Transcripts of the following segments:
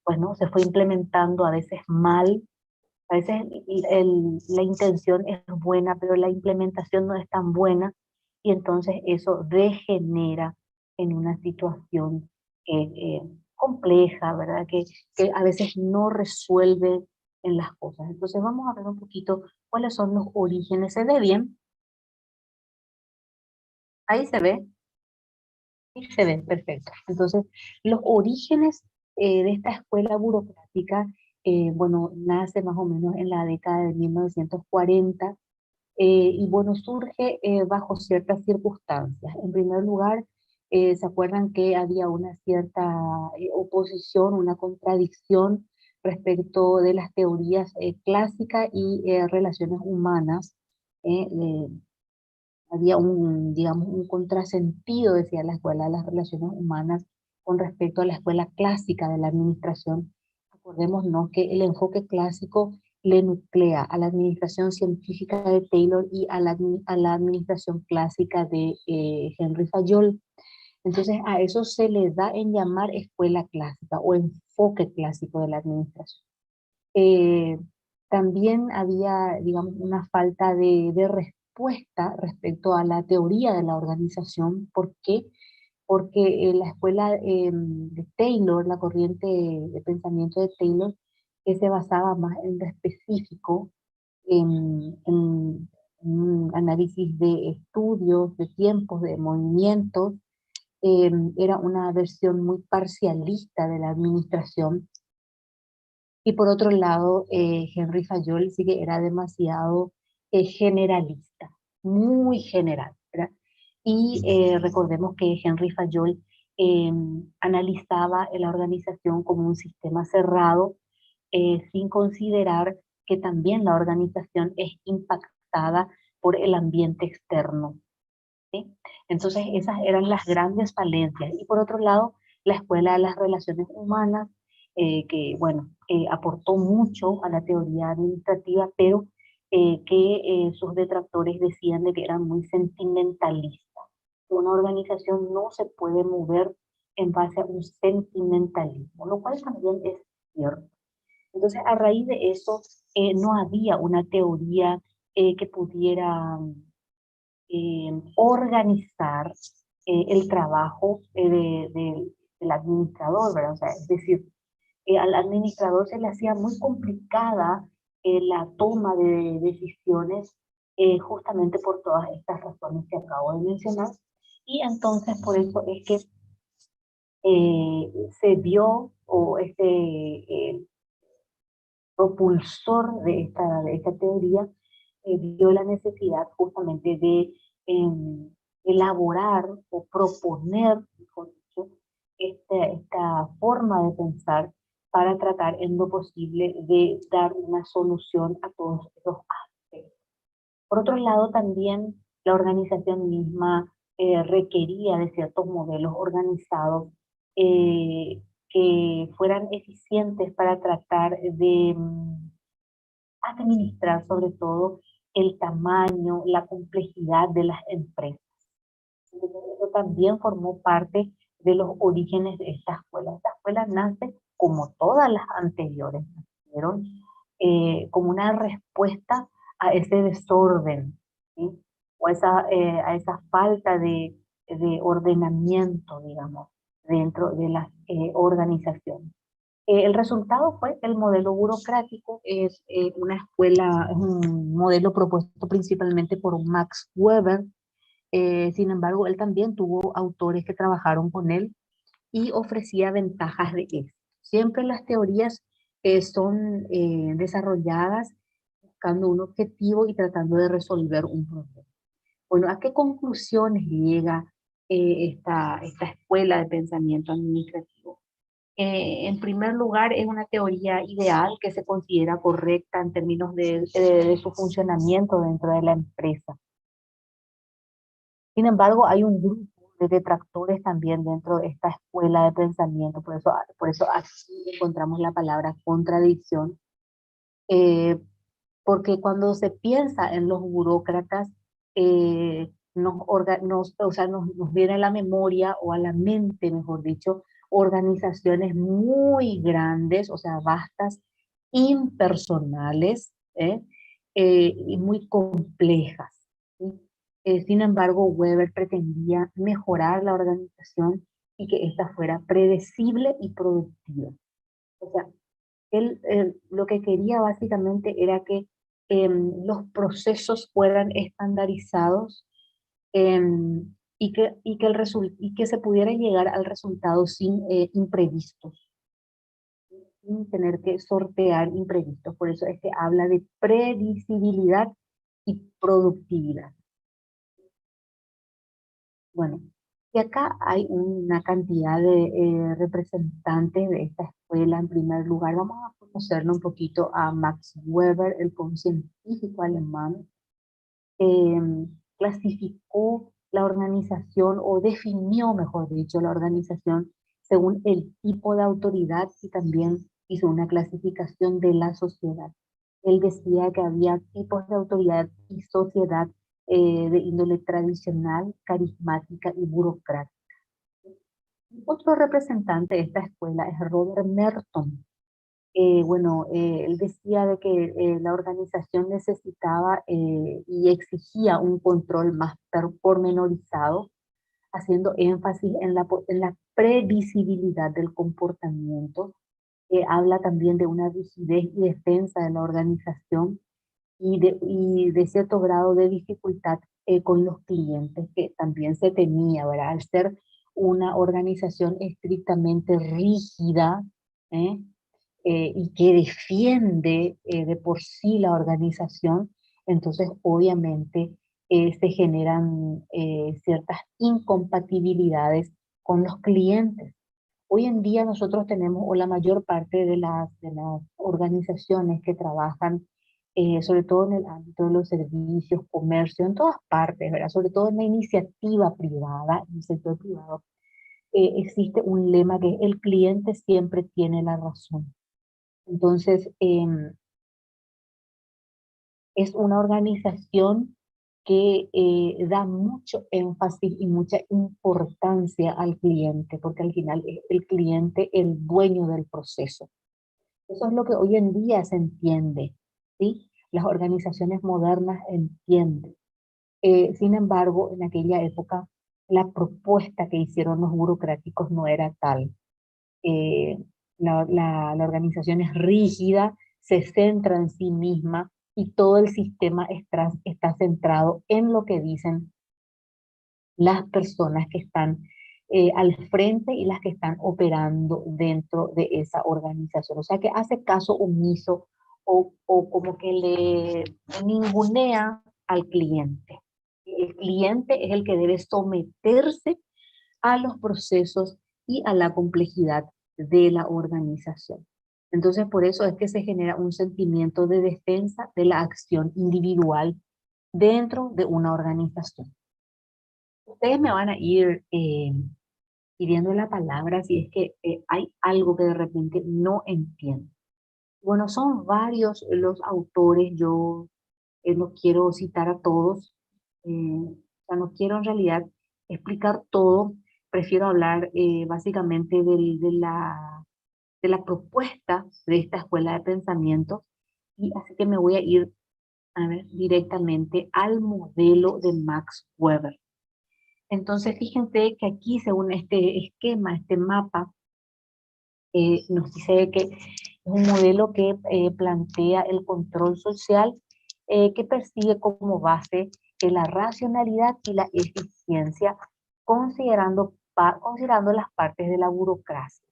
pues no, se fue implementando a veces mal, a veces la intención es buena, pero la implementación no es tan buena, y entonces eso degenera en una situación compleja, ¿verdad? Que a veces no resuelve en las cosas. Entonces vamos a ver un poquito cuáles son los orígenes. ¿Se ve bien? Ahí se ve. Sí, se ve, perfecto. Entonces, los orígenes de esta escuela burocrática, bueno, nace más o menos en la década de 1940, y bueno, surge bajo ciertas circunstancias. En primer lugar, ¿se acuerdan que había una cierta oposición, una contradicción respecto de las teorías clásicas y relaciones humanas? eh, eh, Había un, digamos, un contrasentido, decía la escuela de las relaciones humanas, con respecto a la escuela clásica de la administración. Acordémonos que el enfoque clásico le nuclea a la administración científica de Taylor y a la administración clásica de Henry Fayol. Entonces a eso se le da en llamar escuela clásica o enfoque clásico de la administración. Eh, También había, digamos, una falta de respuesta respecto a la teoría de la organización. ¿Por qué? Porque la escuela de Taylor, la corriente de pensamiento de Taylor, que se basaba más en lo específico, en un análisis de estudios, de tiempos, de movimientos, era una versión muy parcialista de la administración. Y por otro lado, Henry Fayol sí que era demasiado generalista, muy general, ¿verdad? Y recordemos que Henry Fayol eh, analizaba la organización como un sistema cerrado, sin considerar que también la organización es impactada por el ambiente externo, ¿sí? Entonces esas eran las grandes falencias. Y por otro lado, la escuela de las relaciones humanas, que bueno, aportó mucho a la teoría administrativa, pero que sus detractores decían de que eran muy sentimentalistas. Una organización no se puede mover en base a un sentimentalismo, lo cual también es cierto. Entonces, a raíz de eso, no había una teoría que pudiera organizar el trabajo del administrador, ¿verdad? O sea, es decir, al administrador se le hacía muy complicada la toma de decisiones, justamente por todas estas razones que acabo de mencionar. Y entonces por eso es que se vio, o este propulsor de esta teoría, vio la necesidad justamente de elaborar o proponer, mejor dicho, esta forma de pensar para tratar en lo posible de dar una solución a todos esos aspectos. Por otro lado, también la organización misma requería de ciertos modelos organizados que fueran eficientes para tratar de administrar sobre todo el tamaño, la complejidad de las empresas. Entonces, eso también formó parte de los orígenes de esta escuela. Esta escuela nace, como todas las anteriores, nacieron como una respuesta a ese desorden, ¿sí? O a esa falta de ordenamiento, digamos, dentro de las organizaciones. El resultado fue el modelo burocrático. Es una escuela, es un modelo propuesto principalmente por Max Weber. Sin embargo, él también tuvo autores que trabajaron con él y ofrecía ventajas de esto. Siempre las teorías son desarrolladas buscando un objetivo y tratando de resolver un problema. Bueno, ¿a qué conclusiones llega esta escuela de pensamiento administrativo? En primer lugar, es una teoría ideal que se considera correcta en términos de su funcionamiento dentro de la empresa. Sin embargo, hay un grupo de detractores también dentro de esta escuela de pensamiento, por eso aquí encontramos la palabra contradicción, eh, porque cuando se piensa en los burócratas, o sea, nos viene a la memoria o a la mente, mejor dicho, organizaciones muy grandes, o sea, vastas, impersonales, y muy complejas, ¿sí? Sin embargo, Weber pretendía mejorar la organización y que ésta fuera predecible y productiva. O sea, él lo que quería básicamente era que los procesos fueran estandarizados, y que se pudiera llegar al resultado sin imprevistos, sin tener que sortear imprevistos. Por eso es que habla de previsibilidad y productividad. Bueno, y acá hay una cantidad de representantes de esta escuela. En primer lugar, vamos a conocerlo un poquito a Max Weber, el fue un científico alemán. Clasificó la organización o definió, mejor dicho, la organización según el tipo de autoridad y también hizo una clasificación de la sociedad. Él decía que había tipos de autoridad y sociedad de índole tradicional, carismática y burocrática. Otro representante de esta escuela es Robert Merton. Bueno, él decía de que la organización necesitaba y exigía un control más pormenorizado, haciendo énfasis en la previsibilidad del comportamiento. Habla también de una rigidez y defensa de la organización y de cierto grado de dificultad con los clientes que también se tenía, ¿verdad? Al ser una organización estrictamente rígida, ¿eh? Y que defiende de por sí la organización, entonces obviamente se generan ciertas incompatibilidades con los clientes. Hoy en día nosotros tenemos, o la mayor parte de las organizaciones que trabajan, sobre todo en el ámbito de los servicios, comercio, en todas partes, ¿verdad? Sobre todo en la iniciativa privada, en el sector privado, existe un lema que el cliente siempre tiene la razón. Entonces, es una organización que da mucho énfasis y mucha importancia al cliente, porque al final es el cliente el dueño del proceso. Eso es lo que hoy en día se entiende, ¿sí? Las organizaciones modernas entienden. Sin embargo, en aquella época, la propuesta que hicieron los burocráticos no era tal. eh, la organización es rígida, se centra en sí misma y todo el sistema está centrado en lo que dicen las personas que están al frente y las que están operando dentro de esa organización. O sea que hace caso omiso o como que le ningunea al cliente. El cliente es el que debe someterse a los procesos y a la complejidad de la organización. Entonces, por eso es que se genera un sentimiento de defensa de la acción individual dentro de una organización. Ustedes me van a ir pidiendo la palabra si es que hay algo que de repente no entiendo. Bueno, son varios los autores, yo no quiero citar a todos, o sea, no quiero en realidad explicar todo, prefiero hablar básicamente de la propuesta de esta escuela de pensamiento, y así que me voy a ir a ver, directamente al modelo de Max Weber. Entonces, fíjense que aquí, según este esquema, este mapa, nos dice que es un modelo que plantea el control social, que persigue como base la racionalidad y la eficiencia, considerando las partes de la burocracia.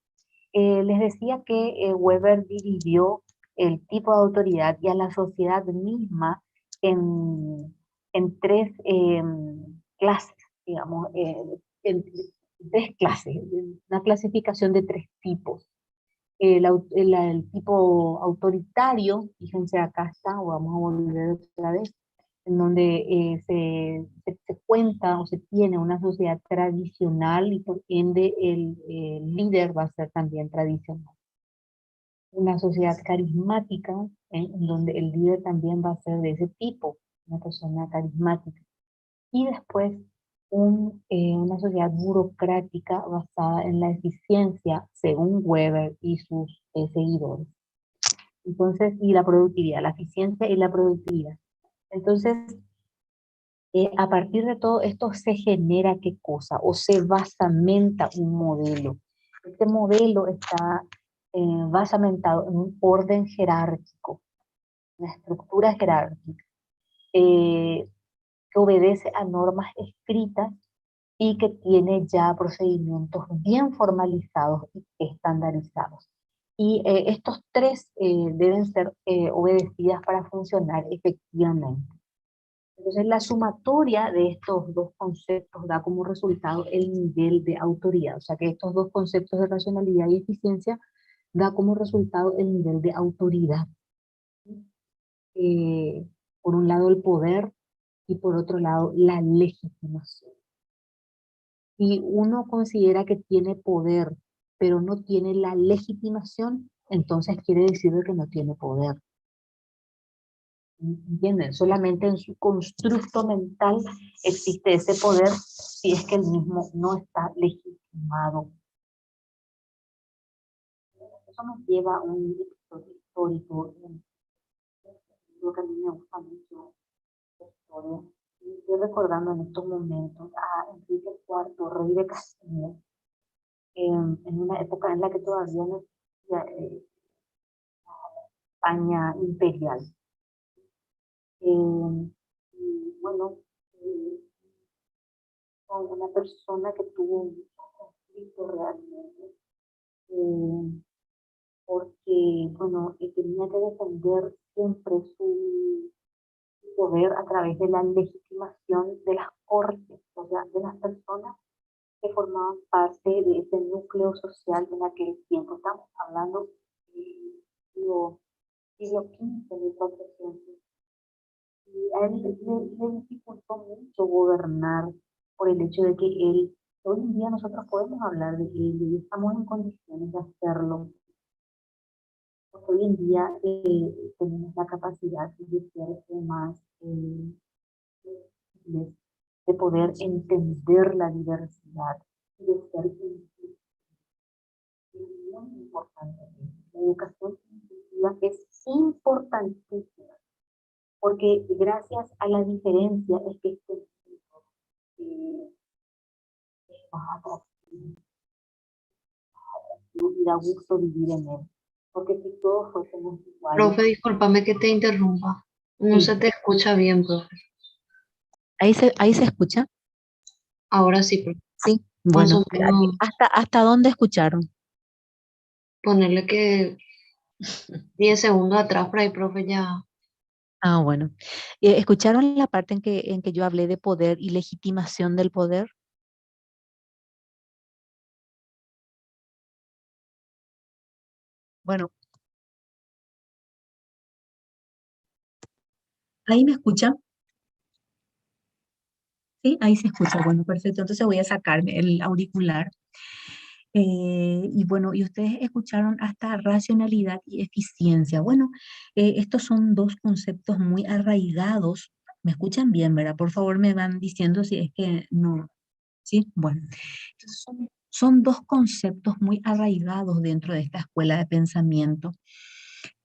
Les decía que Weber dividió el tipo de autoridad y a la sociedad misma en, en tres clases, digamos, en tres clases, una clasificación de tres tipos. El tipo autoritario, fíjense acá está, o vamos a volver otra vez, en donde se cuenta o se tiene una sociedad tradicional y por ende el líder va a ser también tradicional. Una sociedad carismática, en donde el líder también va a ser de ese tipo, una persona carismática. Y después una sociedad burocrática basada en la eficiencia, según Weber y sus seguidores. Entonces, y la productividad, la eficiencia y la productividad. Entonces, a partir de todo esto se genera qué cosa o se basamenta un modelo. Este modelo está basamentado en un orden jerárquico, una estructura jerárquica, que obedece a normas escritas y que tiene ya procedimientos bien formalizados y estandarizados. Y estos tres deben ser obedecidas para funcionar efectivamente. Entonces, la sumatoria de estos dos conceptos da como resultado el nivel de autoridad. O sea, que estos dos conceptos de racionalidad y eficiencia da como resultado el nivel de autoridad. Eh, por un lado, el poder y por otro lado, la legitimación. Si uno considera que tiene poder, pero no tiene la legitimación, entonces quiere decir que no tiene poder. ¿Entienden? Solamente en su constructo mental existe ese poder si es que el mismo no está legitimado. Eso nos lleva a un histórico, lo que a mí me gusta mucho la historia. Y estoy recordando en estos momentos a Enrique IV, rey de Castilla, en una época en la que todavía no existía España imperial. Y bueno, eh, con una persona que tuvo un conflicto realmente, eh, porque, bueno, tenía que defender siempre su poder a través de la legitimación de las cortes, o sea, de las personas que formaban parte de ese núcleo social en aquel tiempo. Estamos hablando del siglo XV, 1400. Y a él le dificultó mucho gobernar por el hecho de que él, hoy en día nosotros podemos hablar de él y estamos en condiciones de hacerlo. Porque hoy en día tenemos la capacidad de ser más, de poder entender la diversidad y de ser inclusivos. Es muy importante. La educación inclusiva es importantísima porque gracias a la diferencia es que este mundo es más atractivo y da gusto vivir en él. Porque si todos fuésemos iguales, Profe, discúlpame que te interrumpa. No se sí, te escucha bien, profe. ahí se escucha. Ahora sí, profe. Sí, Más bueno, o menos hasta dónde escucharon? ponerle que 10 segundos atrás por ahí, profe, ya. Ah, bueno. ¿Escucharon la parte en que yo hablé de poder y legitimación del poder? Bueno, ¿ahí me escuchan? Sí, ahí se escucha. Bueno, perfecto. Entonces voy a sacarme el auricular. Y bueno, y ustedes escucharon hasta racionalidad y eficiencia. Bueno, estos son dos conceptos muy arraigados. ¿Me escuchan bien, verdad? Por favor, me van diciendo si es que no. Sí, bueno. Entonces son dos conceptos muy arraigados dentro de esta escuela de pensamiento.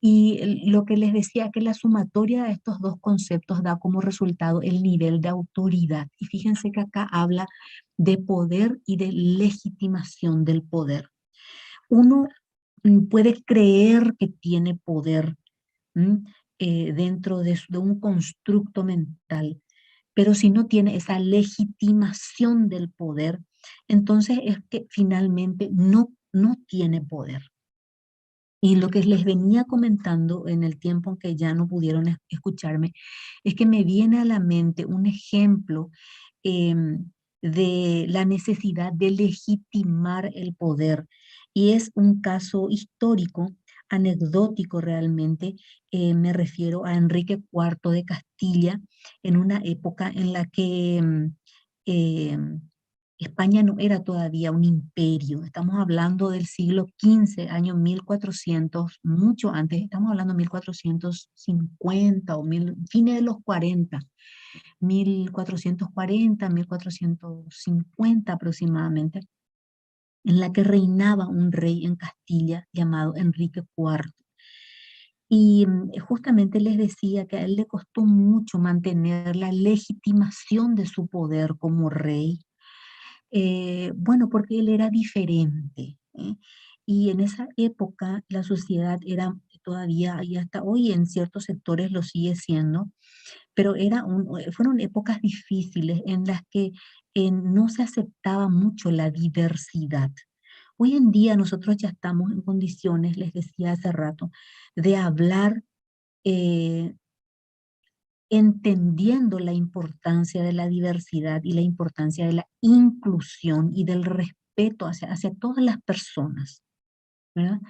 Y lo que les decía, que la sumatoria de estos dos conceptos da como resultado el nivel de autoridad. Y fíjense que acá habla de poder y de legitimación del poder. Uno puede creer que tiene poder, ¿m? Dentro de un constructo mental, pero si no tiene esa legitimación del poder, entonces es que finalmente no tiene poder. Y lo que les venía comentando en el tiempo en que ya no pudieron escucharme, es que me viene a la mente un ejemplo de la necesidad de legitimar el poder. Y es un caso histórico, anecdótico realmente. Me refiero a Enrique IV de Castilla, en una época en la que España no era todavía un imperio. Estamos hablando del siglo XV, año 1400, mucho antes. Estamos hablando de 1450 o fines de los 40. 1440, 1450 aproximadamente, en la que reinaba un rey en Castilla llamado Enrique IV. Y justamente les decía que a él le costó mucho mantener la legitimación de su poder como rey, bueno, porque él era diferente, ¿eh? Y en esa época la sociedad era todavía, y hasta hoy en ciertos sectores lo sigue siendo, pero fueron épocas difíciles en las que no se aceptaba mucho la diversidad. Hoy en día nosotros ya estamos en condiciones, les decía hace rato, de hablar eh, entendiendo la importancia de la diversidad y la importancia de la inclusión y del respeto hacia todas las personas, ¿verdad?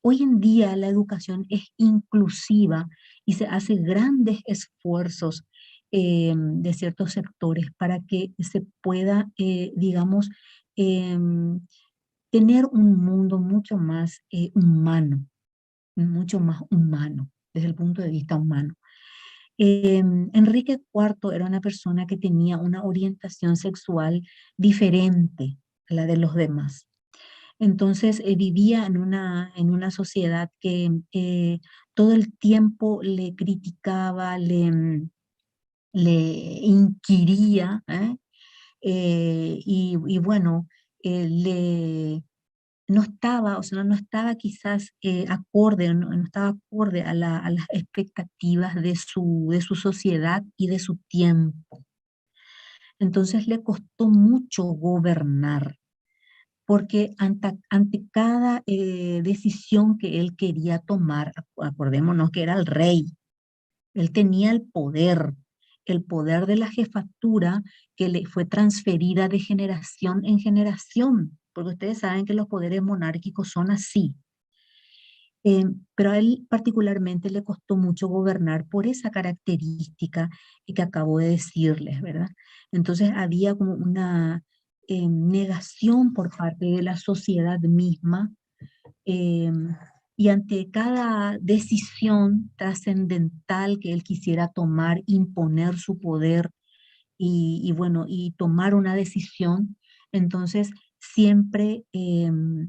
Hoy en día la educación es inclusiva y se hace grandes esfuerzos de ciertos sectores para que se pueda, digamos, em, tener un mundo mucho más humano, desde el punto de vista humano. Enrique IV era una persona que tenía una orientación sexual diferente a la de los demás. Entonces vivía en una sociedad que todo el tiempo le criticaba, le inquiría, ¿eh? Y bueno, no estaba, o sea, no estaba quizás acorde, no estaba acorde a las expectativas de su sociedad y de su tiempo. Entonces le costó mucho gobernar, porque ante cada decisión que él quería tomar, acordémonos que era el rey, él tenía el poder de la jefatura que le fue transferida de generación en generación, porque ustedes saben que los poderes monárquicos son así. Pero a él particularmente le costó mucho gobernar por esa característica que acabo de decirles, ¿verdad? Entonces había como una negación por parte de la sociedad misma, eh, y ante cada decisión trascendental que él quisiera tomar, imponer su poder y bueno, y tomar una decisión, entonces siempre le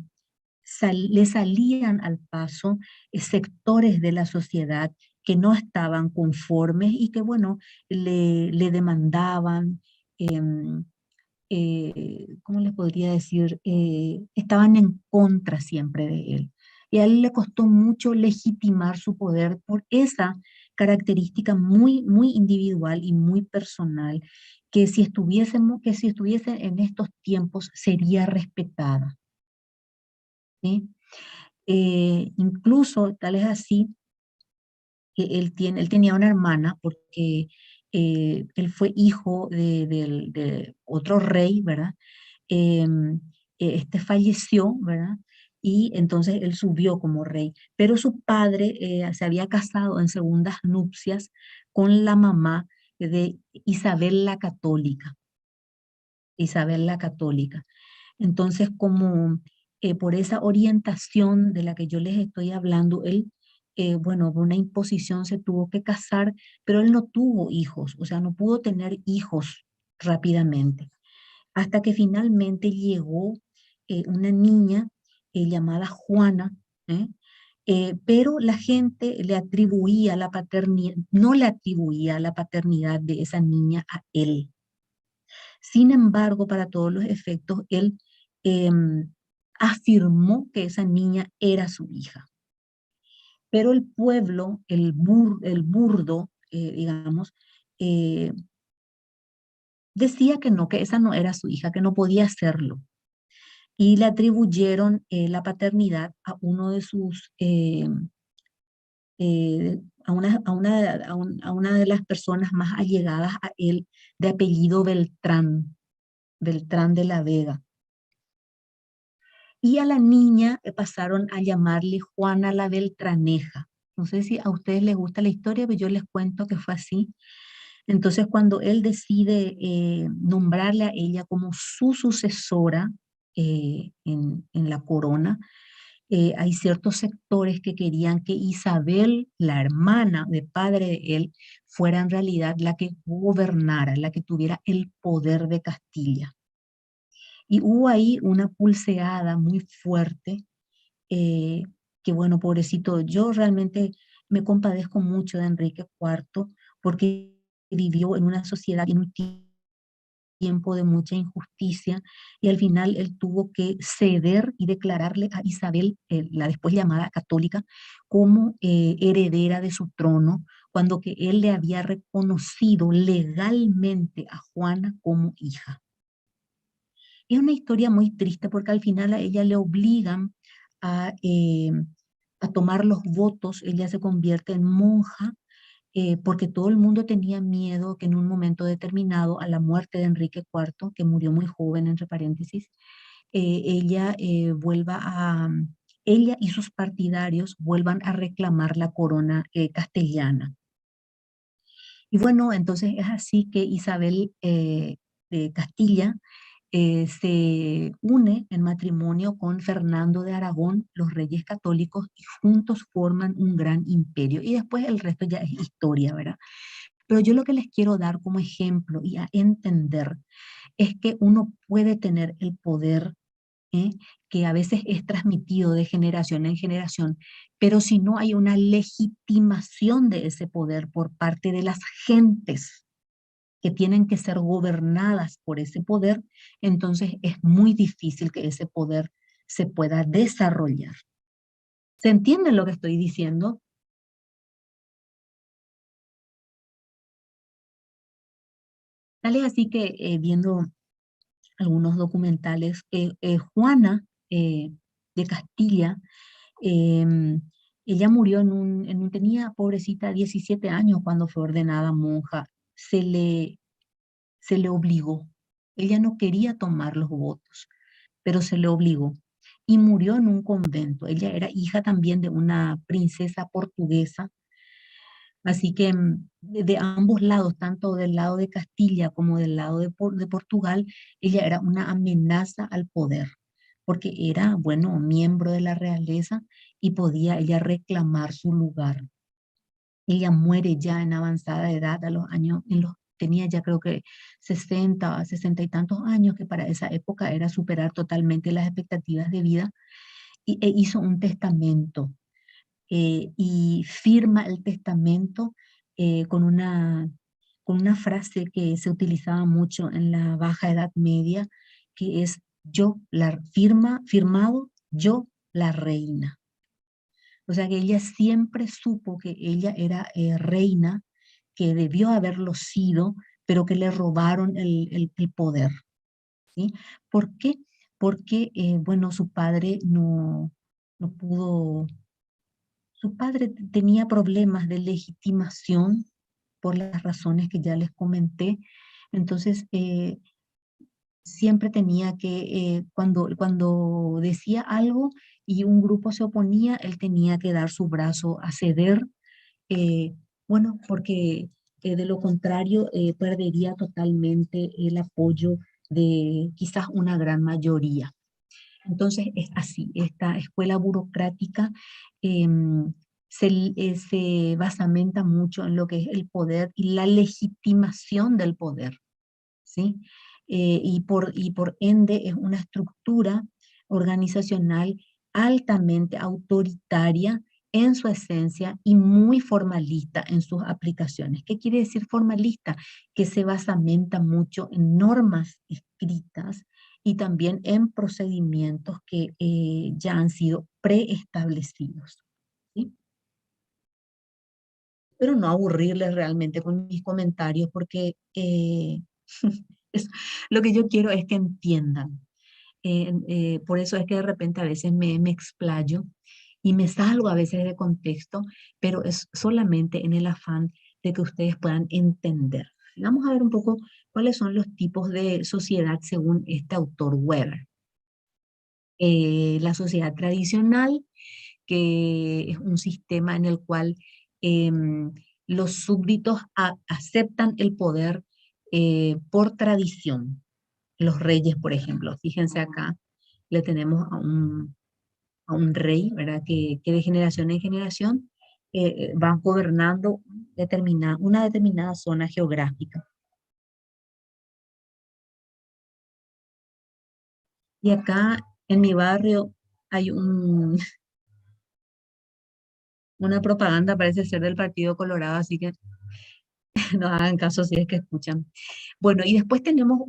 salían al paso sectores de la sociedad que no estaban conformes y que, bueno, le demandaban, em, ¿cómo les podría decir? Estaban en contra siempre de él. Y a él le costó mucho legitimar su poder por esa característica muy individual y muy personal, que si estuviese en estos tiempos sería respetada, ¿sí? Incluso tal es así que él tenía una hermana porque él fue hijo de otro rey, ¿verdad? Este falleció, ¿verdad? Y entonces él subió como rey, pero su padre se había casado en segundas nupcias con la mamá de Isabel la Católica, Isabel la Católica. Entonces, como por esa orientación de la que yo les estoy hablando, él, bueno, por una imposición se tuvo que casar, pero él no tuvo hijos, o sea, no pudo tener hijos rápidamente, hasta que finalmente llegó una niña llamada Juana, ¿eh? Pero la gente le atribuía la paternidad, no le atribuía la paternidad de esa niña a él. Sin embargo, para todos los efectos, él afirmó que esa niña era su hija. Pero el pueblo, el burdo, digamos, eh, decía que no, que esa no era su hija, que no podía serlo. Y le atribuyeron la paternidad a uno de sus, a una de las personas más allegadas a él, de apellido Beltrán, Beltrán de la Vega. Y a la niña pasaron a llamarle Juana la Beltraneja. No sé si a ustedes les gusta la historia, pero yo les cuento que fue así. Entonces, cuando él decide nombrarle a ella como su sucesora en la corona, Hay ciertos sectores que querían que Isabel, la hermana de padre de él, fuera en realidad la que gobernara, la que tuviera el poder de Castilla. Y hubo ahí una pulseada muy fuerte, eh, que bueno, pobrecito, yo realmente me compadezco mucho de Enrique IV porque vivió en una sociedad y en un tiempo de mucha injusticia y al final él tuvo que ceder y declararle a Isabel, la después llamada católica, como heredera de su trono, cuando que él le había reconocido legalmente a Juana como hija. Es una historia muy triste porque al final a ella le obligan a, eh, a tomar los votos, ella se convierte en monja porque todo el mundo tenía miedo que en un momento determinado, a la muerte de Enrique IV, que murió muy joven, entre paréntesis, ella vuelva ella y sus partidarios vuelvan a reclamar la corona castellana. Y bueno, entonces es así que Isabel de Castilla se une en matrimonio con Fernando de Aragón, los reyes católicos, y juntos forman un gran imperio. Y después el resto ya es historia, ¿verdad? Pero yo lo que les quiero dar como ejemplo y a entender es que uno puede tener el poder, ¿eh? Que a veces es transmitido de generación en generación, pero si no hay una legitimación de ese poder por parte de las gentes que tienen que ser gobernadas por ese poder, entonces es muy difícil que ese poder se pueda desarrollar. ¿Se entiende lo que estoy diciendo? Tal es así que viendo algunos documentales, Juana de Castilla, em, ella murió tenía, pobrecita, 17 años cuando fue ordenada monja. Se le obligó. Ella no quería tomar los votos, pero se le obligó. Y murió en un convento. Ella era hija también de una princesa portuguesa. Así que de ambos lados, tanto del lado de Castilla como del lado de Portugal, ella era una amenaza al poder, porque era, bueno, miembro de la realeza y podía ella reclamar su lugar. Ella muere ya en avanzada edad, a los años, tenía ya creo que 60 y tantos años, que para esa época era superar totalmente las expectativas de vida, e hizo un testamento y firma el testamento con una frase que se utilizaba mucho en la Baja Edad Media, que es firmado yo la reina. O sea que ella siempre supo que ella era reina, que debió haberlo sido, pero que le robaron el poder. ¿Sí? ¿Por qué? Porque, bueno, su padre no pudo. Su padre tenía problemas de legitimación por las razones que ya les comenté. Entonces, siempre tenía que, cuando decía algo y un grupo se oponía, él tenía que dar su brazo a ceder, eh, bueno, porque de lo contrario perdería totalmente el apoyo de quizás una gran mayoría. Entonces es así, esta escuela burocrática se basamenta mucho en lo que es el poder y la legitimación del poder, ¿sí? Y por ende es una estructura organizacional altamente autoritaria en su esencia y muy formalista en sus aplicaciones. ¿Qué quiere decir formalista? Que se basamenta mucho en normas escritas y también en procedimientos que ya han sido preestablecidos. ¿Sí? Pero no aburrirles realmente con mis comentarios porque es, lo que yo quiero es que entiendan. Por eso es que de repente a veces me explayo y me salgo a veces de contexto, pero es solamente en el afán de que ustedes puedan entender. Vamos a ver un poco cuáles son los tipos de sociedad según este autor Weber. La sociedad tradicional, que es un sistema en el cual los súbditos aceptan el poder por tradición. Los reyes, por ejemplo, fíjense acá, le tenemos a un rey, ¿verdad? Que de generación en generación van gobernando una determinada zona geográfica. Y acá en mi barrio hay una propaganda, parece ser del Partido Colorado, así que no hagan caso si es que escuchan. Bueno, y después tenemos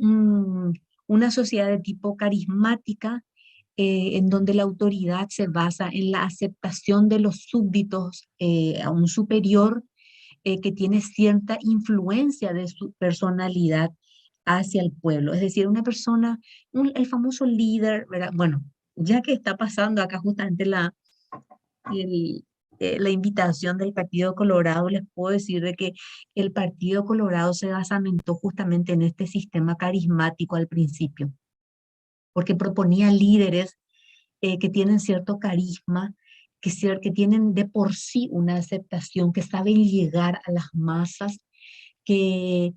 una sociedad de tipo carismática, en donde la autoridad se basa en la aceptación de los súbditos a un superior que tiene cierta influencia de su personalidad hacia el pueblo. Es decir, una persona, el famoso líder, ¿verdad? Bueno, ya que está pasando acá justamente el- la invitación del Partido Colorado, les puedo decir de que el Partido Colorado se basamentó justamente en este sistema carismático al principio, porque proponía líderes que tienen cierto carisma, que tienen de por sí una aceptación, que saben llegar a las masas, que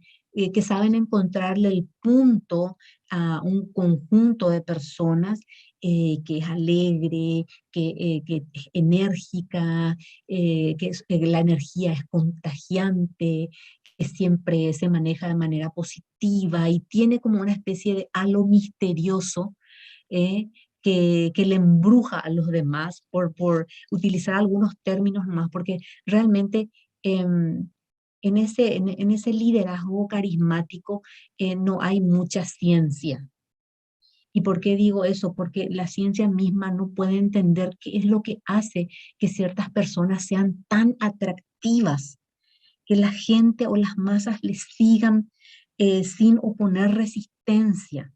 saben encontrarle el punto a un conjunto de personas que es alegre, que es enérgica, que la energía es contagiante, que siempre se maneja de manera positiva y tiene como una especie de halo misterioso eh, que le embruja a los demás por utilizar algunos términos más, porque realmente en ese liderazgo carismático no hay mucha ciencia. ¿Y por qué digo eso? Porque la ciencia misma no puede entender qué es lo que hace que ciertas personas sean tan atractivas, que la gente o las masas les sigan sin oponer resistencia.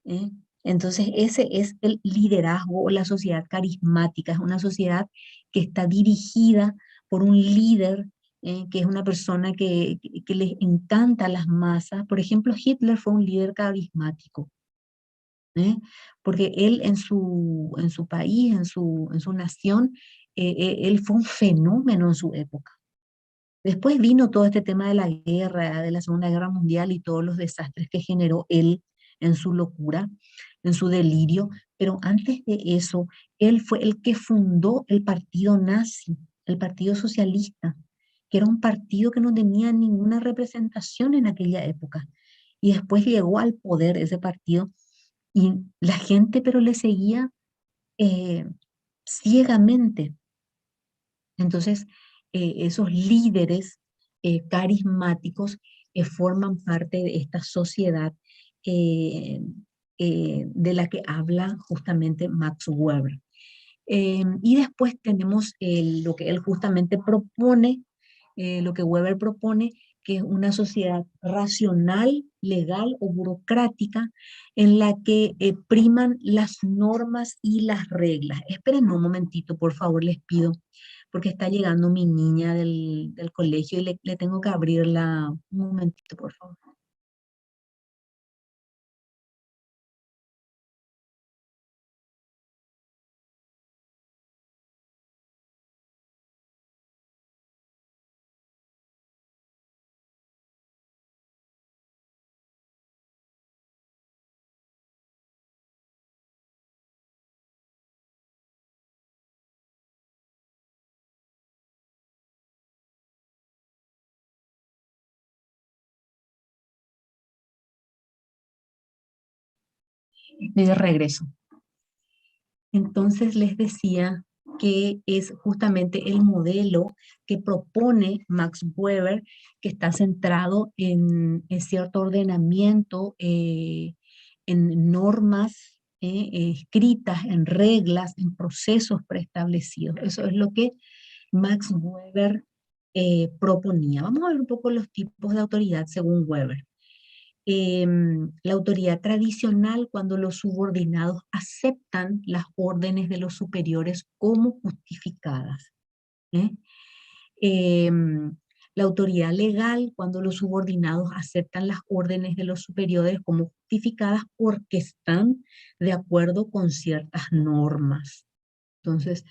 ¿Eh? Entonces, ese es el liderazgo o la sociedad carismática. Es una sociedad que está dirigida por un líder, que es una persona que les encanta a las masas. Por ejemplo, Hitler fue un líder carismático, ¿eh? Porque él en su país, en su nación, él fue un fenómeno en su época. Después vino todo este tema de la guerra, de la Segunda Guerra Mundial y todos los desastres que generó él en su locura, en su delirio, pero antes de eso, él fue el que fundó el partido nazi, el Partido Socialista, que era un partido que no tenía ninguna representación en aquella época. Y después llegó al poder ese partido y la gente pero le seguía eh, ciegamente. Entonces, esos líderes carismáticos forman parte de esta sociedad eh, de la que habla justamente Max Weber. Y después tenemos lo que él justamente propone, lo que Weber propone, que es una sociedad racional, legal o burocrática en la que priman las normas y las reglas. Esperen un momentito, por favor, les pido, porque está llegando mi niña del colegio y le tengo que abrirla un momentito, por favor. De regreso. Entonces les decía que es justamente el modelo que propone Max Weber, que está centrado en cierto ordenamiento, en normas escritas, en reglas, en procesos preestablecidos. Eso es lo que Max Weber proponía. Vamos a ver un poco los tipos de autoridad según Weber. La autoridad tradicional cuando los subordinados aceptan las órdenes de los superiores como justificadas. ¿Eh? Em, la autoridad legal cuando los subordinados aceptan las órdenes de los superiores como justificadas porque están de acuerdo con ciertas normas. Entonces,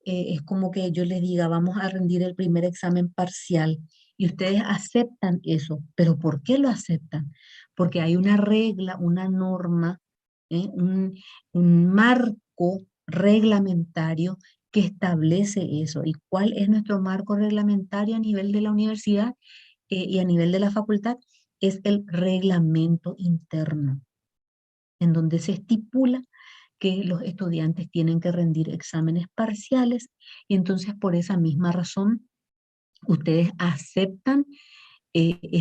es como que yo les diga, vamos a rendir el primer examen parcial y ustedes aceptan eso, pero ¿por qué lo aceptan? Porque hay una regla, una norma, ¿eh? Un marco reglamentario que establece eso. ¿Y cuál es nuestro marco reglamentario a nivel de la universidad y a nivel de la facultad? Es el reglamento interno, en donde se estipula que los estudiantes tienen que rendir exámenes parciales y entonces por esa misma razón ustedes aceptan este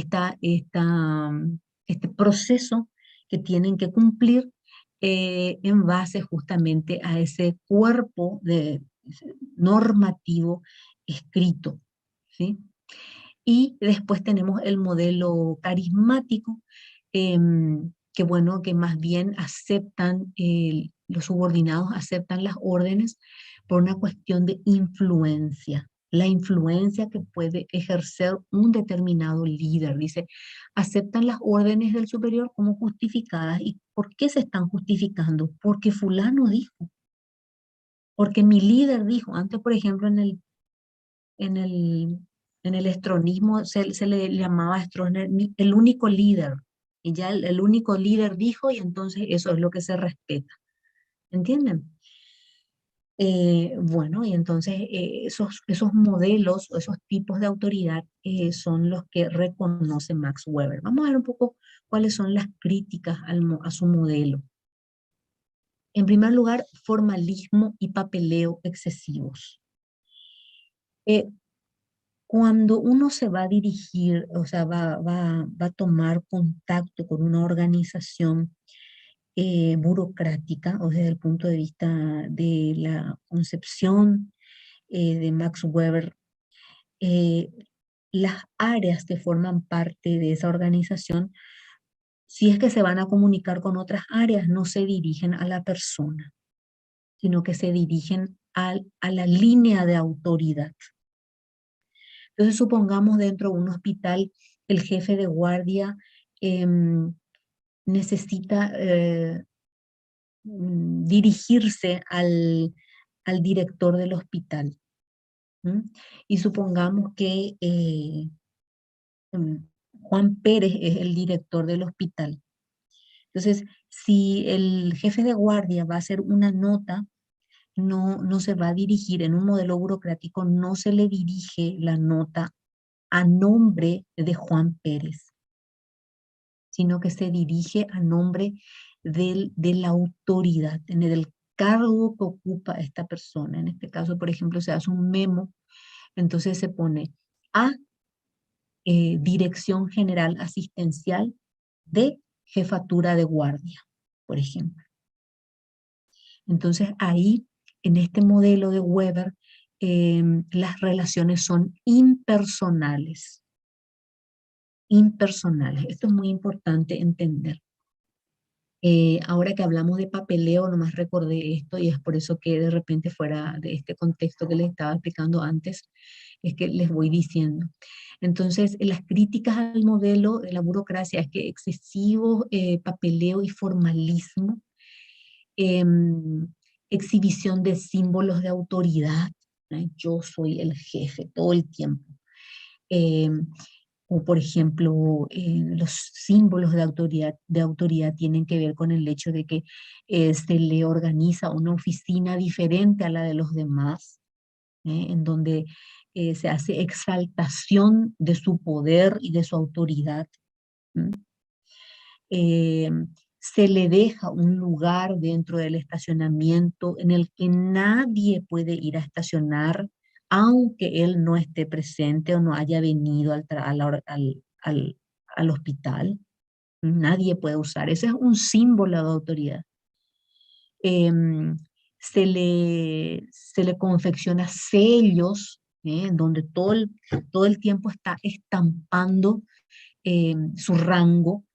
proceso que tienen que cumplir en base justamente a ese cuerpo normativo escrito, ¿sí? Y después tenemos el modelo carismático, que bueno, que más bien aceptan, los subordinados aceptan las órdenes por una cuestión de influencia. La influencia que puede ejercer un determinado líder. Dice, aceptan las órdenes del superior como justificadas. ¿Y por qué se están justificando? Porque fulano dijo, porque mi líder dijo. Antes, por ejemplo, en el, en el estronismo se le llamaba a Stroessner el único líder. Y ya el único líder dijo y entonces eso es lo que se respeta. ¿Entienden? Bueno, y entonces esos modelos, esos tipos de autoridad son los que reconoce Max Weber. Vamos a ver un poco cuáles son las críticas a su modelo. En primer lugar, formalismo y papeleo excesivos. Cuando uno se va a dirigir, o sea, va a tomar contacto con una organización burocrática, o desde el punto de vista de la concepción de Max Weber, eh, las áreas que forman parte de esa organización, si es que se van a comunicar con otras áreas, no se dirigen a la persona, sino que se dirigen a la línea de autoridad. Entonces, supongamos dentro de un hospital, el jefe de guardia necesita dirigirse al director del hospital. Y supongamos que Juan Pérez es el director del hospital. Entonces, si el jefe de guardia va a hacer una nota, no se va a dirigir en un modelo burocrático, no se le dirige la nota a nombre de Juan Pérez, sino que se dirige a nombre de la autoridad, del cargo que ocupa esta persona. En este caso, por ejemplo, se hace un memo, entonces se pone a Dirección General Asistencial de Jefatura de Guardia, por ejemplo. Entonces ahí, en este modelo de Weber, las relaciones son impersonales. Impersonales. Esto es muy importante entender. Ahora que hablamos de papeleo, nomás recordé esto y es por eso que de repente fuera de este contexto que les estaba explicando antes, es que les voy diciendo. Entonces, las críticas al modelo de la burocracia es que excesivo papeleo y formalismo, exhibición de símbolos de autoridad, ¿no? Yo soy el jefe todo el tiempo. O por ejemplo, los símbolos de autoridad tienen que ver con el hecho de que se le organiza una oficina diferente a la de los demás, en donde se hace exaltación de su poder y de su autoridad. Se le deja un lugar dentro del estacionamiento en el que nadie puede ir a estacionar, aunque él no esté presente o no haya venido al hospital. Nadie puede usar. Ese es un símbolo de autoridad. Se le confecciona sellos, en donde todo el tiempo está estampando su rango.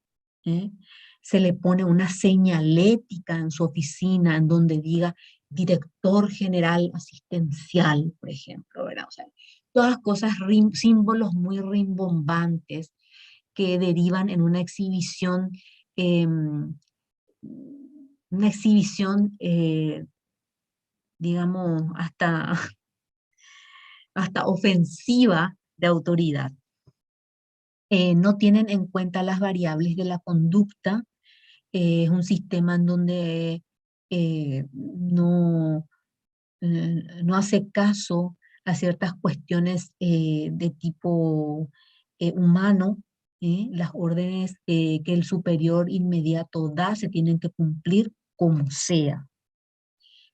Se le pone una señalética en su oficina en donde diga director general asistencial, por ejemplo, ¿verdad? O sea, todas cosas, símbolos muy rimbombantes que derivan en una exhibición, digamos, hasta ofensiva de autoridad. No tienen en cuenta las variables de la conducta. Es un sistema en donde no, no hace caso a ciertas cuestiones de tipo humano. Las órdenes que el superior inmediato da se tienen que cumplir como sea.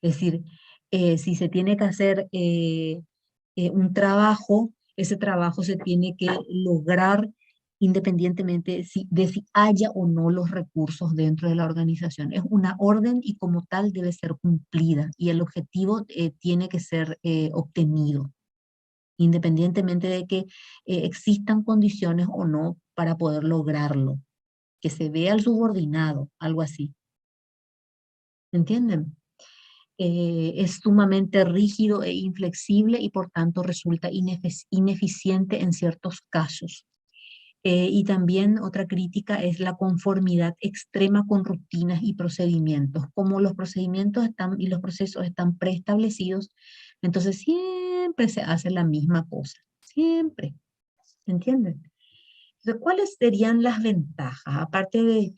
Es decir, si se tiene que hacer un trabajo, ese trabajo se tiene que lograr independientemente de si haya o no los recursos dentro de la organización. Es una orden y como tal debe ser cumplida y el objetivo tiene que ser obtenido, independientemente de que existan condiciones o no para poder lograrlo, que se vea al subordinado, algo así. ¿Entienden? Es sumamente rígido e inflexible y por tanto resulta ineficiente en ciertos casos. Y también otra crítica es la conformidad extrema con rutinas y procedimientos. Como los procedimientos están y los procesos están preestablecidos, entonces siempre se hace la misma cosa, siempre, ¿entienden? Entonces, ¿cuáles serían las ventajas? Aparte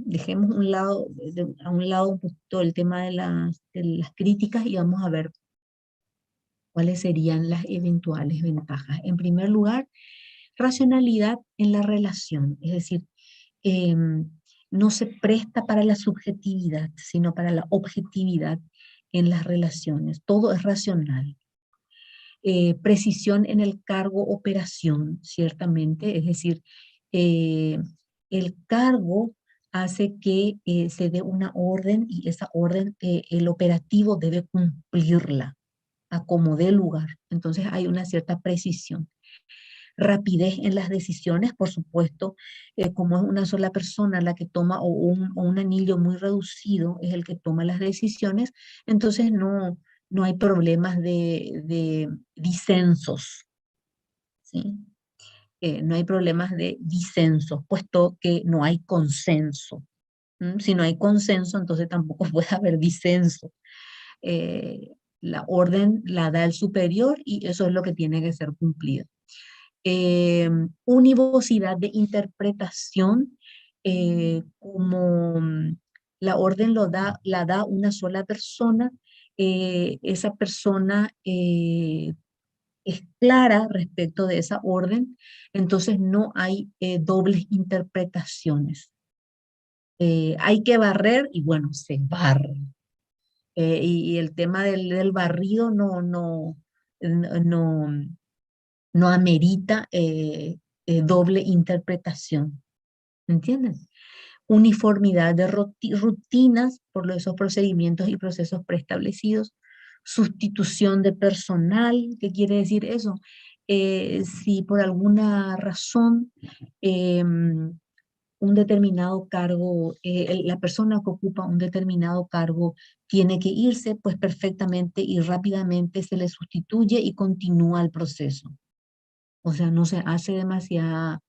dejemos a un lado un poquito el tema de las críticas y vamos a ver cuáles serían las eventuales ventajas. En primer lugar, racionalidad en la relación, es decir, no se presta para la subjetividad, sino para la objetividad en las relaciones. Todo es racional. Precisión en el cargo operación, ciertamente, es decir, eh, el cargo hace que se dé una orden y esa orden el operativo debe cumplirla a como dé lugar. Entonces hay una cierta precisión. Rapidez en las decisiones, por supuesto, como es una sola persona la que toma o un anillo muy reducido es el que toma las decisiones, entonces no hay problemas de disensos, ¿sí? No hay problemas de disensos, puesto que no hay consenso. Si no hay consenso, entonces tampoco puede haber disenso. La orden la da el superior y eso es lo que tiene que ser cumplido. Univocidad de interpretación, como la orden la da una sola persona, esa persona es clara respecto de esa orden, entonces no hay dobles interpretaciones. Hay que barrer y bueno, se barre. Y el tema del barrido no, no amerita doble interpretación. ¿Entiendes? Uniformidad de rutinas por esos procedimientos y procesos preestablecidos. Sustitución de personal, ¿qué quiere decir eso? Si por alguna razón un determinado cargo, la persona que ocupa un determinado cargo tiene que irse, pues perfectamente y rápidamente se le sustituye y continúa el proceso. O sea, no se hace demasiado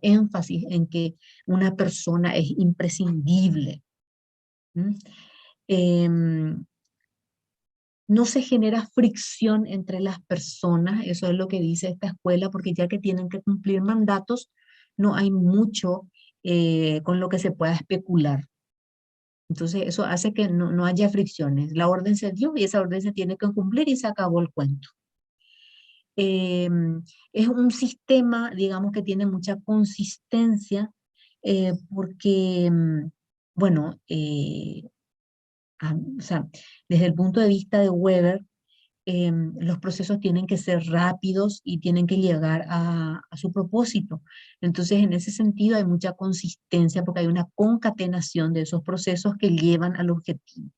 énfasis en que una persona es imprescindible. ¿Mm? Em, no se genera fricción entre las personas, eso es lo que dice esta escuela, porque ya que tienen que cumplir mandatos, no hay mucho con lo que se pueda especular. Entonces, eso hace que no haya fricciones. La orden se dio y esa orden se tiene que cumplir y se acabó el cuento. Es un sistema, digamos, que tiene mucha consistencia porque, bueno, o sea, desde el punto de vista de Weber, los procesos tienen que ser rápidos y tienen que llegar a su propósito. Entonces, en ese sentido hay mucha consistencia porque hay una concatenación de esos procesos que llevan al objetivo.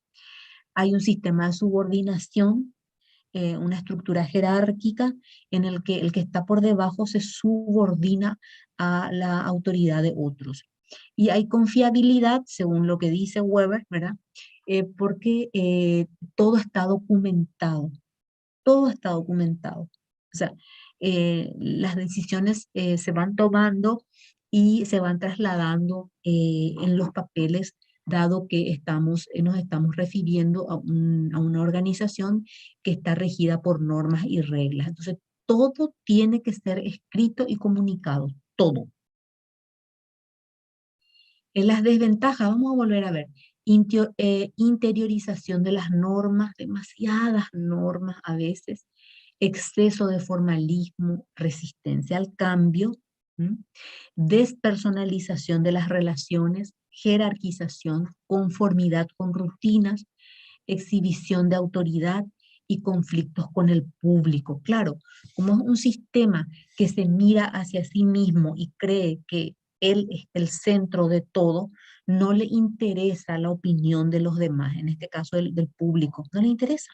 Hay un sistema de subordinación, una estructura jerárquica en el que el que está por debajo se subordina a la autoridad de otros. Y hay confiabilidad, según lo que dice Weber, ¿verdad? Porque todo está documentado, todo está documentado. O sea, las decisiones se van tomando y se van trasladando en los papeles, dado que nos estamos refiriendo a una organización que está regida por normas y reglas. Entonces, todo tiene que ser escrito y comunicado, todo. En las desventajas, vamos a volver a ver. Interiorización de las normas, demasiadas normas a veces, exceso de formalismo, resistencia al cambio, ¿m? Despersonalización de las relaciones, jerarquización, conformidad con rutinas, exhibición de autoridad y conflictos con el público. Claro, como es un sistema que se mira hacia sí mismo y cree que él es el centro de todo, no le interesa la opinión de los demás, en este caso del público, no le interesa.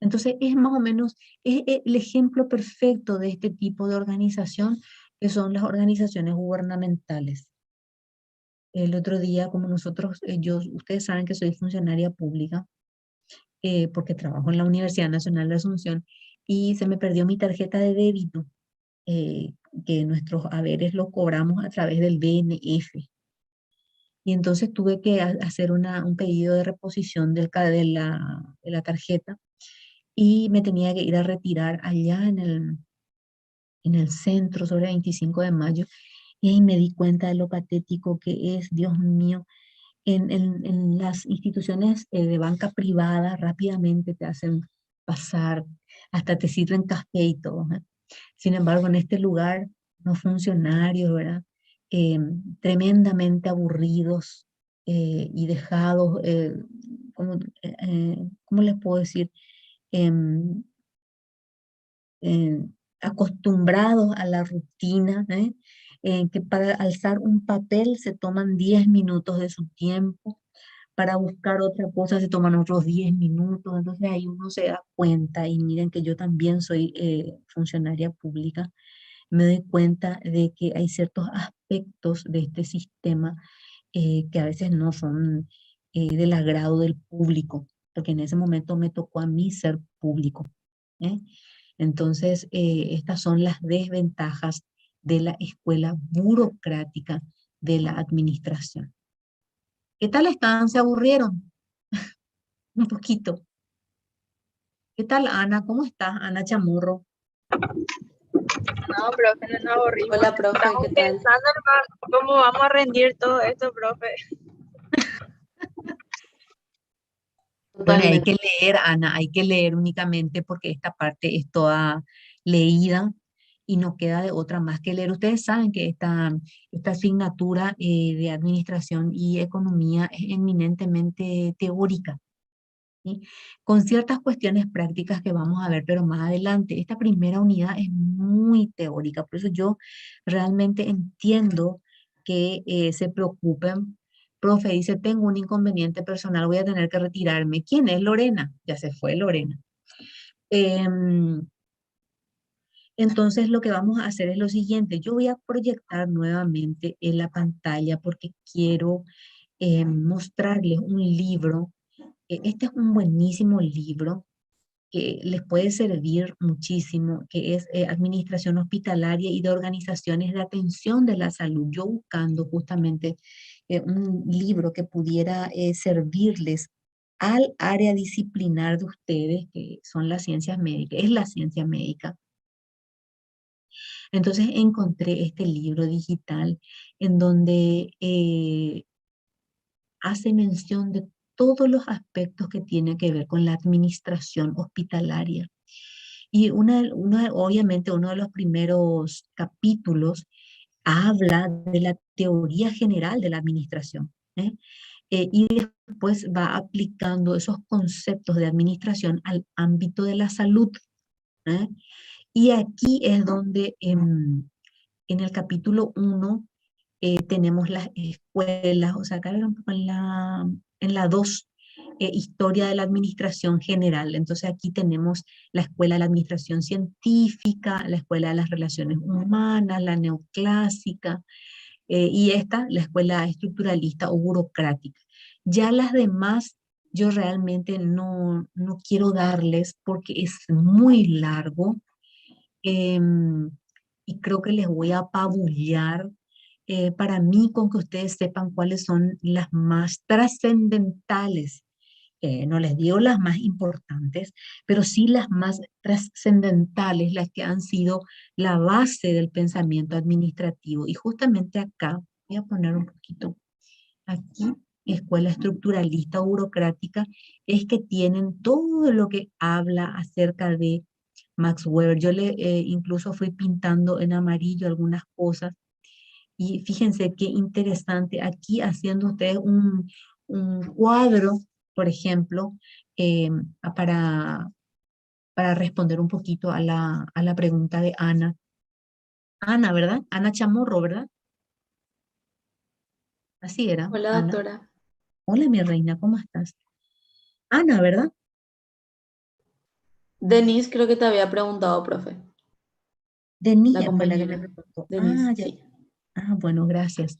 Entonces es más o menos es el ejemplo perfecto de este tipo de organización que son las organizaciones gubernamentales. El otro día, como nosotros, ustedes saben que soy funcionaria pública, porque trabajo en la Universidad Nacional de Asunción, y se me perdió mi tarjeta de débito, eh, que nuestros haberes los cobramos a través del BNF. Y entonces tuve que hacer un pedido de reposición de la tarjeta y me tenía que ir a retirar allá en el centro sobre 25 de mayo. Y ahí me di cuenta de lo patético que es, Dios mío. En las instituciones de banca privada rápidamente te hacen pasar, hasta te sirven café y todo, ¿eh? Sin embargo, en este lugar, los funcionarios, ¿verdad? Tremendamente aburridos y dejados, ¿cómo les puedo decir? Em, Acostumbrados a la rutina, ¿eh? Que para alzar un papel se toman 10 minutos de su tiempo, para buscar otra cosa se toman otros 10 minutos, entonces ahí uno se da cuenta, y miren que yo también soy funcionaria pública, me doy cuenta de que hay ciertos aspectos de este sistema que a veces no son del agrado del público, porque en ese momento me tocó a mí ser público, ¿eh? Entonces, estas son las desventajas de la escuela burocrática de la administración. ¿Qué tal están? ¿Se aburrieron? Un poquito. ¿Qué tal, Ana? ¿Cómo estás, Ana Chamorro? No, profe, no nos aburrimos. Hola, profe, Estamos ¿qué tal? pensando hermano, cómo vamos a rendir todo esto, profe. Bueno, hay Totalmente. que leer, Ana, hay que leer únicamente porque esta parte es toda leída y no queda de otra más que leer. Ustedes saben que esta asignatura de administración y economía es eminentemente teórica, ¿sí? Con ciertas cuestiones prácticas que vamos a ver, pero más adelante. Esta primera unidad es muy teórica, por eso yo realmente entiendo que se preocupen. Profe, dice, tengo un inconveniente personal, voy a tener que retirarme. ¿Quién es Lorena? Ya se fue Lorena. Em, entonces lo que vamos a hacer es lo siguiente, yo voy a proyectar nuevamente en la pantalla porque quiero mostrarles un libro. Este es un buenísimo libro que les puede servir muchísimo, que es Administración Hospitalaria y de Organizaciones de Atención de la Salud. Yo buscando justamente un libro que pudiera servirles al área disciplinar de ustedes, que son las ciencias médicas, es la ciencia médica. Entonces encontré este libro digital en donde hace mención de todos los aspectos que tienen que ver con la administración hospitalaria. Y obviamente uno de los primeros capítulos habla de la teoría general de la administración, ¿eh? Y después va aplicando esos conceptos de administración al ámbito de la salud, ¿eh? Y aquí es donde en el capítulo 1 tenemos las escuelas, o sea, acá era un poco en la 2, historia de la administración general. Entonces aquí tenemos la escuela de la administración científica, la escuela de las relaciones humanas, la neoclásica, y esta, la escuela estructuralista o burocrática. Ya las demás yo realmente no quiero darles porque es muy largo, em, y creo que les voy a apabullar. Para mí, con que ustedes sepan cuáles son las más trascendentales, no les digo las más importantes, pero sí las más trascendentales, las que han sido la base del pensamiento administrativo. Y justamente acá, voy a poner un poquito aquí, escuela estructuralista o burocrática es que tienen todo lo que habla acerca de Max Weber. Yo le incluso fui pintando en amarillo algunas cosas y fíjense qué interesante aquí haciendo ustedes un cuadro, por ejemplo, eh, para, para responder un poquito a la pregunta de Ana. Ana, ¿verdad? Ana Chamorro, ¿verdad? Así era, Hola, Ana. doctora. Hola, mi reina, ¿cómo estás? Ana, ¿verdad? Denise creo que te había preguntado, profe. La Denise fue la que me compañera. preguntó. Ah, Denise, ya. sí. Ah, bueno, gracias.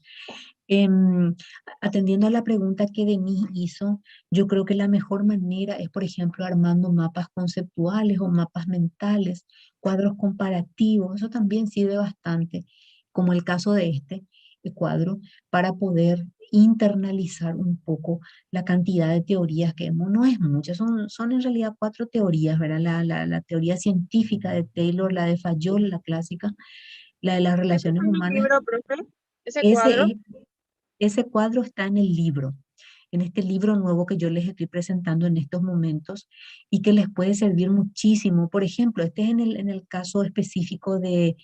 Em, Atendiendo a la pregunta que Denise hizo, yo creo que la mejor manera es, por ejemplo, armando mapas conceptuales o mapas mentales, cuadros comparativos, eso también sirve bastante, como el caso de este cuadro, para poder internalizar un poco la cantidad de teorías que vemos. No es mucha, son en realidad 4 teorías, ¿verdad? La teoría científica de Taylor, la de Fayol, la clásica, la de las ¿Ese relaciones está en el humanas. libro, profe? ¿Ese Ese cuadro? es ese cuadro está en el libro, en este libro nuevo que yo les estoy presentando en estos momentos y que les puede servir muchísimo. Por ejemplo, este es en el caso específico de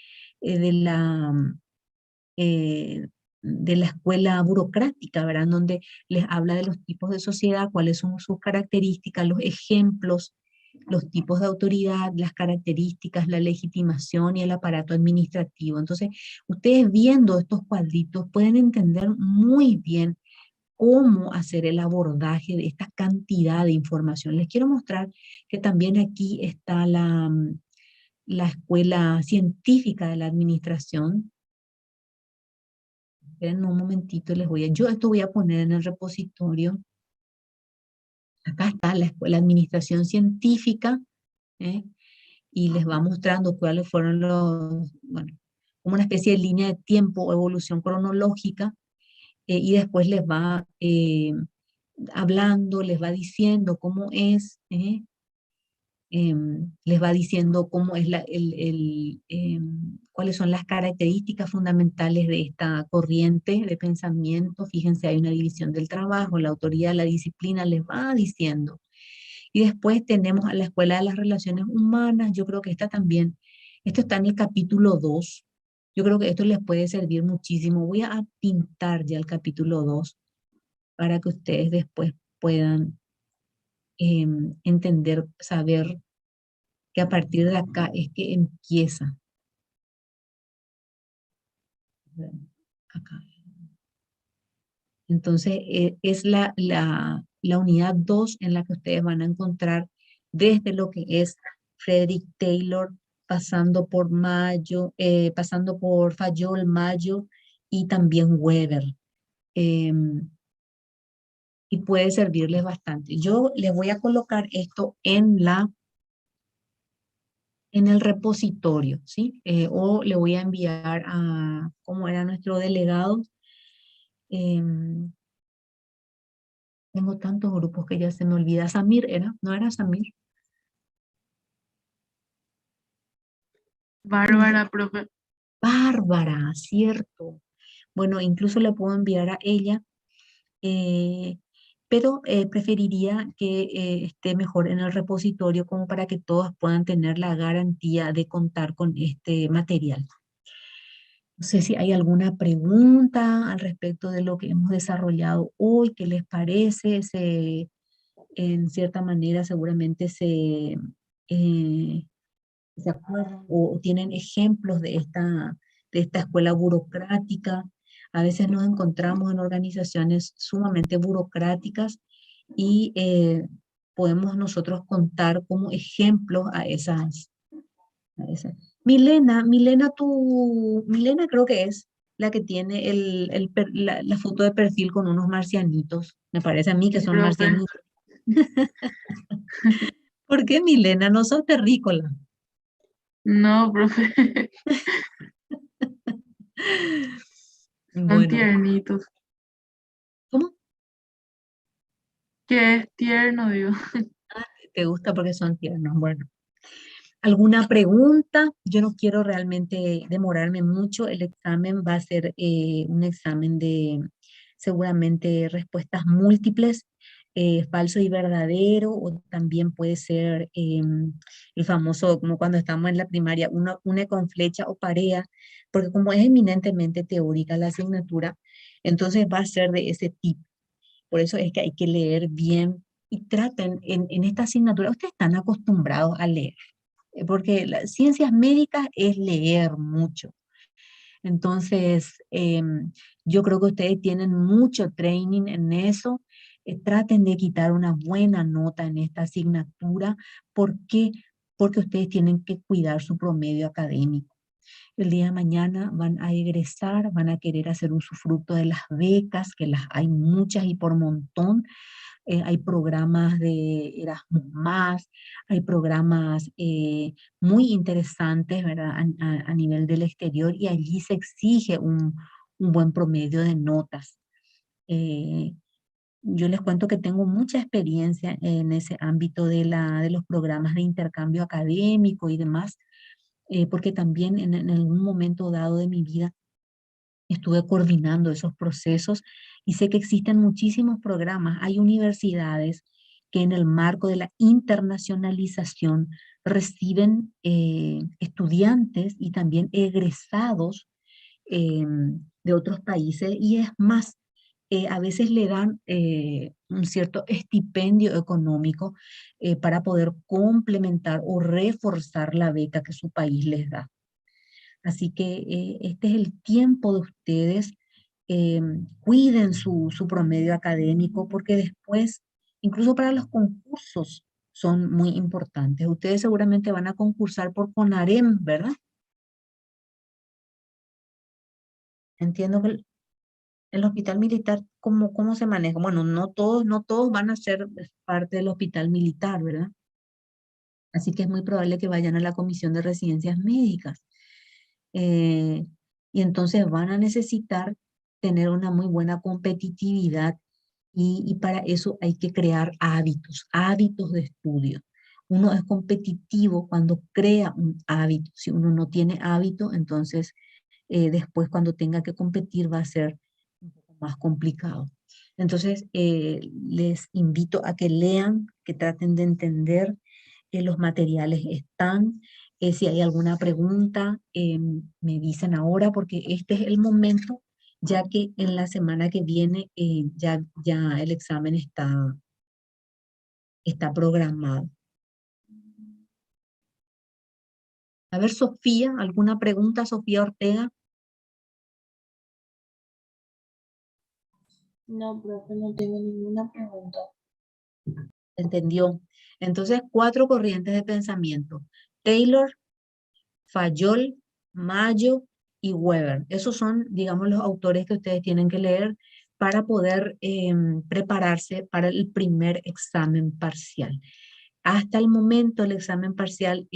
eh, de la escuela burocrática, ¿verdad? Donde les habla de los tipos de sociedad, cuáles son sus características, los ejemplos, los tipos de autoridad, las características, la legitimación y el aparato administrativo. Entonces, ustedes viendo estos cuadritos pueden entender muy bien cómo hacer el abordaje de esta cantidad de información. Les quiero mostrar que también aquí está la escuela científica de la administración. Esperen un momentito, yo esto voy a poner en el repositorio. Acá está la escuela de administración científica, ¿eh? Y les va mostrando cuáles fueron bueno, como una especie de línea de tiempo o evolución cronológica, y después les va hablando, les va diciendo cómo es, les va diciendo cómo es cuáles son las características fundamentales de esta corriente de pensamiento. Fíjense, hay una división del trabajo, la autoridad, la disciplina, les va diciendo. Y después tenemos a la Escuela de las Relaciones Humanas. Yo creo que esta también, esto está en el capítulo 2. Yo creo que esto les puede servir muchísimo. Voy a pintar ya el capítulo 2 para que ustedes después puedan entender, saber que a partir de acá es que empieza. Acá. Entonces, es la unidad 2 en la que ustedes van a encontrar desde lo que es Frederick Taylor, pasando por Fayol, Mayo y también Weber. Y puede servirles bastante. Yo les voy a colocar esto en el repositorio, ¿sí? O le voy a enviar a, ¿cómo era nuestro delegado? Em, Tengo tantos grupos que ya se me olvida. Samir era, ¿no era Samir? Bárbara, profe. Bárbara, cierto. Bueno, incluso le puedo enviar a ella, eh, pero preferiría que esté mejor en el repositorio como para que todas puedan tener la garantía de contar con este material. No sé si hay alguna pregunta al respecto de lo que hemos desarrollado hoy, ¿qué les parece? En cierta manera seguramente se acuerdan o tienen ejemplos de esta escuela burocrática. A veces nos encontramos en organizaciones sumamente burocráticas y podemos nosotros contar como ejemplos a esas. Milena creo que es la que tiene la foto de perfil con unos marcianitos. Me parece a mí que Sí, son profe. marcianitos. ¿Por qué Milena? No son terrícolas. No, profe. Son Bueno, tiernitos. ¿cómo Que es tierno, digo. te gusta porque son tiernos? Bueno, ¿alguna pregunta? Yo no quiero realmente demorarme mucho. El examen va a ser un examen seguramente respuestas múltiples, falso y verdadero, o también puede ser el famoso, como cuando estamos en la primaria, une con flecha o parea, porque como es eminentemente teórica la asignatura, entonces va a ser de ese tipo. Por eso es que hay que leer bien y traten en esta asignatura, ustedes están acostumbrados a leer, porque las ciencias médicas es leer mucho. Entonces, yo creo que ustedes tienen mucho training en eso. Traten de quitar una buena nota en esta asignatura. ¿Por qué? Porque ustedes tienen que cuidar su promedio académico. El día de mañana van a egresar, van a querer hacer usufructo de las becas, que las hay muchas y por montón. Hay programas de Erasmus+, hay programas muy interesantes, ¿verdad? A nivel del exterior, y allí se exige un buen promedio de notas. Eh, yo les cuento que tengo mucha experiencia en ese ámbito de los programas de intercambio académico y demás, porque también en algún momento dado de mi vida estuve coordinando esos procesos y sé que existen muchísimos programas. Hay universidades que en el marco de la internacionalización reciben estudiantes y también egresados eh, de otros países, y es más, a veces le dan un cierto estipendio económico para poder complementar o reforzar la beca que su país les da. Así que este es el tiempo de ustedes. Cuiden su promedio académico, porque después, incluso para los concursos, son muy importantes. Ustedes seguramente van a concursar por CONAREM, ¿verdad? Entiendo que el hospital militar, ¿cómo se maneja? Bueno, no todos van a ser parte del hospital militar, ¿verdad? Así que es muy probable que vayan a la Comisión de Residencias Médicas. eh, y entonces van a necesitar tener una muy buena competitividad, y para eso hay que crear hábitos de estudio. Uno es competitivo cuando crea un hábito. Si uno no tiene hábito, entonces después cuando tenga que competir va a ser un poco más complicado. Entonces les invito a que lean, que traten de entender que los materiales están. Si hay alguna pregunta, me dicen ahora, porque este es el momento, ya que en la semana que viene ya el examen está programado. A ver, Sofía, ¿alguna pregunta, Sofía Ortega? No, profe, no tengo ninguna pregunta. ¿Entendió? Entonces, 4 corrientes de pensamiento: Taylor, Fayol, Mayo y Weber. Esos son, digamos, los autores que ustedes tienen que leer para poder prepararse para el primer examen parcial. Hasta el momento el examen parcial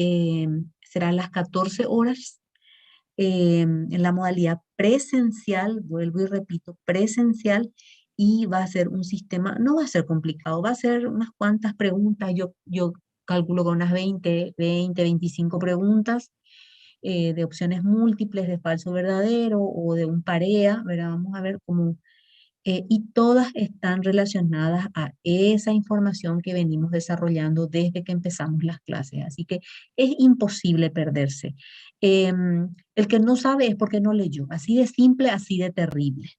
será a las 14 horas en la modalidad presencial, vuelvo y repito, presencial, y va a ser un sistema, no va a ser complicado, va a ser unas cuantas preguntas. Yo calculo con unas 25 preguntas de opciones múltiples, de falso verdadero o de un parea, ¿verdad? Vamos a ver cómo, y todas están relacionadas a esa información que venimos desarrollando desde que empezamos las clases. Así que es imposible perderse. El que no sabe es porque no leyó. Así de simple, así de terrible.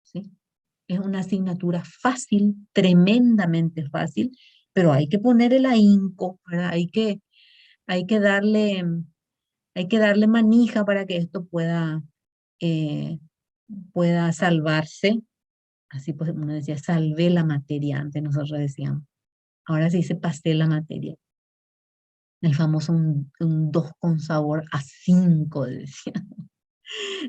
¿Sí? Es una asignatura fácil, tremendamente fácil, pero hay que poner el ahínco, ¿verdad? Hay que darle, hay que darle manija para que esto eh, pueda salvarse. Así pues uno decía, salvé la materia, antes nosotros decíamos. Ahora se dice pasé la materia. El famoso un 2 con sabor a 5, decía.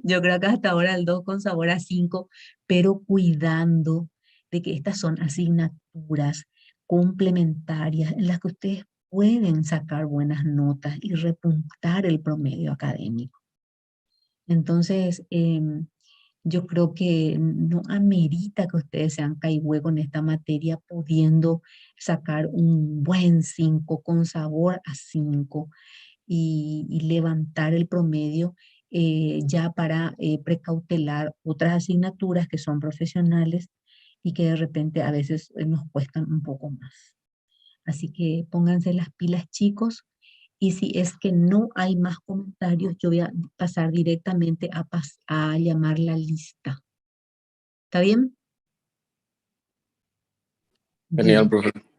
Yo creo que hasta ahora el 2 con sabor a 5, pero cuidando de que estas son asignaturas complementarias en las que ustedes pueden sacar buenas notas y repuntar el promedio académico. Entonces, yo creo que no amerita que ustedes sean caigüe con esta materia, pudiendo sacar un buen 5 con sabor a 5 y levantar el promedio ya para precautelar otras asignaturas que son profesionales y que de repente a veces nos cuestan un poco más. Así que pónganse las pilas, chicos, y si es que no hay más comentarios, yo voy a pasar directamente a llamar la lista. ¿Está bien? Genial, Bien. profe.